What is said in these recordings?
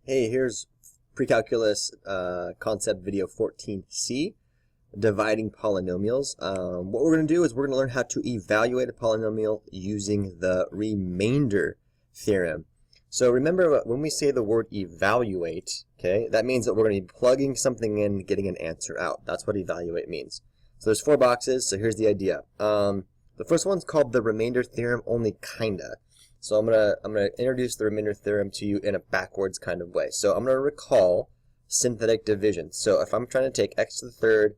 Hey, here's Precalculus Concept video 14C, dividing polynomials. What we're going to do is we're going to learn how to evaluate a polynomial using the remainder theorem. So remember, when we say the word evaluate, okay, that means that we're going to be plugging something in and getting an answer out. That's what evaluate means. So there's 4 boxes, so here's the idea. The first one's called the remainder theorem, only kinda. So I'm gonna introduce the remainder theorem to you in a backwards kind of way. So I'm gonna recall synthetic division. So if I'm trying to take x to the third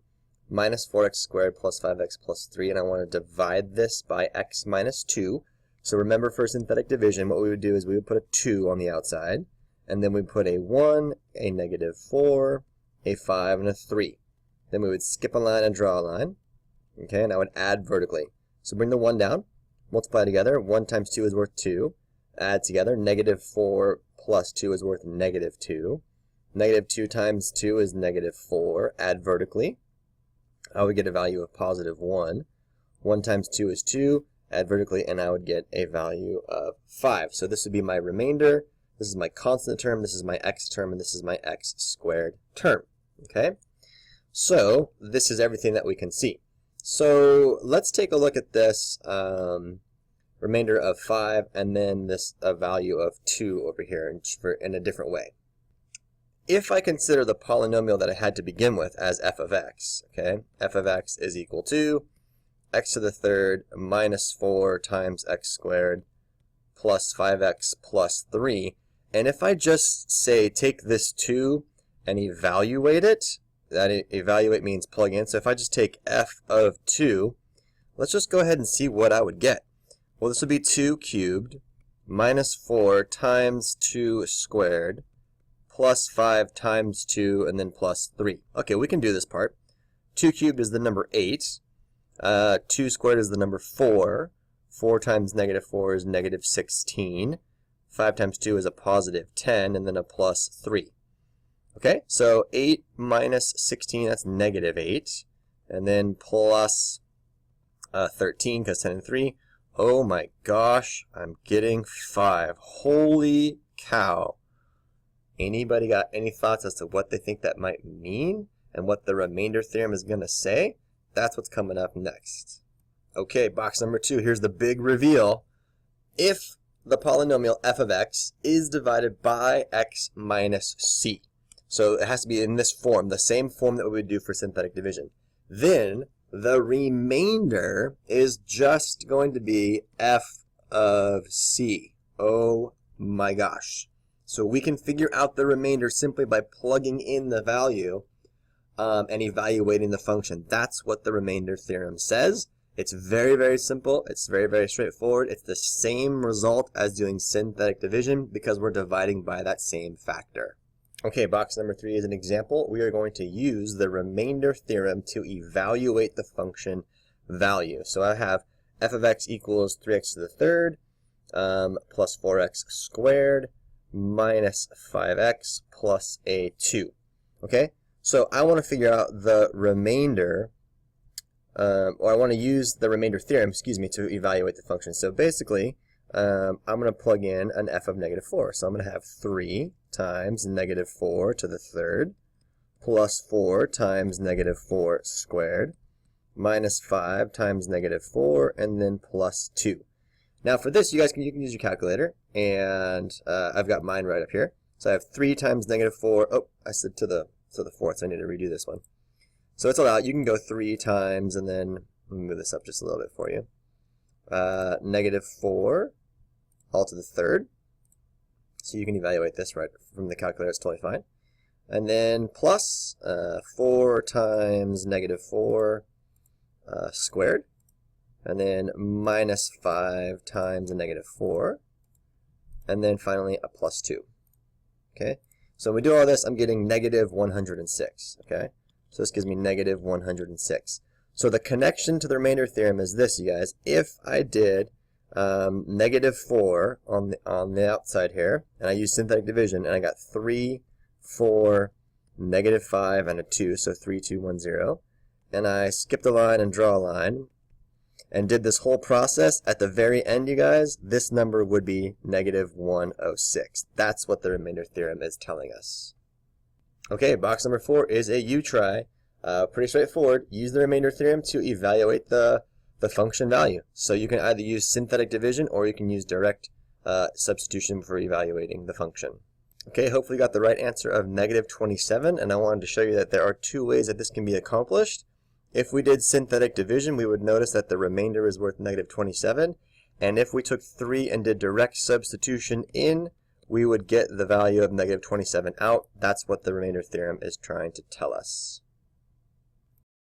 minus 4x squared plus 5x plus 3, and I want to divide this by x minus 2. So remember, for synthetic division, what we would do is we would put a 2 on the outside, and then we put a 1, a negative 4, a 5, and a 3. Then we would skip a line and draw a line. Okay, and I would add vertically. So bring the 1 down. Multiply together. 1 times 2 is worth 2. Add together. Negative 4 plus 2 is worth negative 2. Negative 2 times 2 is negative 4. Add vertically. I would get a value of positive 1. 1 times 2 is 2. Add vertically, and I would get a value of 5. So this would be my remainder. This is my constant term. This is my x term. And this is my x squared term. Okay? So this is everything that we can see. So let's take a look at this remainder of 5 and then this value of 2 over here in a different way. If I consider the polynomial that I had to begin with as f of x, okay, f of x is equal to x to the third minus 4 times x squared plus 5x plus 3. And if I just say take this 2 and evaluate it, that evaluate means plug in. So if I just take f of 2, let's just go ahead and see what I would get. Well, this would be 2 cubed minus 4 times 2 squared plus 5 times 2 and then plus 3. Okay, we can do this part. 2 cubed is the number 8. 2 squared is the number 4. 4 times negative 4 is negative 16. 5 times 2 is a positive 10 and then a plus 3. Okay, so 8 minus 16, that's negative 8. And then plus 13, because 10 and 3. Oh my gosh, I'm getting 5. Holy cow. Anybody got any thoughts as to what they think that might mean? And what the remainder theorem is going to say? That's what's coming up next. Okay, box number 2. Here's the big reveal. If the polynomial f of x is divided by x minus c. So it has to be in this form, the same form that we would do for synthetic division. Then the remainder is just going to be f of c. Oh my gosh. So we can figure out the remainder simply by plugging in the value and evaluating the function. That's what the remainder theorem says. It's very, very simple. It's very, very straightforward. It's the same result as doing synthetic division because we're dividing by that same factor. Okay, box number 3 is an example. We are going to use the remainder theorem to evaluate the function value. So I have f of x equals 3x to the third plus 4x squared minus 5x plus a 2. Okay, so I want to figure out the remainder, or I want to use the remainder theorem, to evaluate the function. So basically, I'm going to plug in an f of negative 4. So I'm going to have 3 times negative 4 to the third plus 4 times negative 4 squared minus 5 times negative 4 and then plus 2. Now for this, you can use your calculator, and I've got mine right up here. So I have 3 times negative 4. Oh, I said to the fourth, so I need to redo this one. So it's allowed. You can go 3 times, and then let me move this up just a little bit for you. Negative 4 all to the third. So you can evaluate this right from the calculator. It's totally fine. And then plus 4 times negative 4 squared. And then minus 5 times a negative 4. And then finally a plus 2. Okay? So when we do all this, I'm getting negative 106. Okay? So this gives me negative 106. So the connection to the remainder theorem is this, you guys. If I did negative 4 on the outside here, and I used synthetic division, and I got 3, 4, negative 5, and a 2, so 3, 2, 1, 0. And I skipped a line and draw a line. and did this whole process, at the very end, you guys, this number would be negative 106. That's what the remainder theorem is telling us. Okay, box number 4 is a U-try. Pretty straightforward. Use the remainder theorem to evaluate the function value. So you can either use synthetic division or you can use direct substitution for evaluating the function. Okay, hopefully you got the right answer of negative 27, and I wanted to show you that there are 2 ways that this can be accomplished. If we did synthetic division, we would notice that the remainder is worth negative 27, and if we took 3 and did direct substitution in, we would get the value of negative 27 out. That's what the remainder theorem is trying to tell us.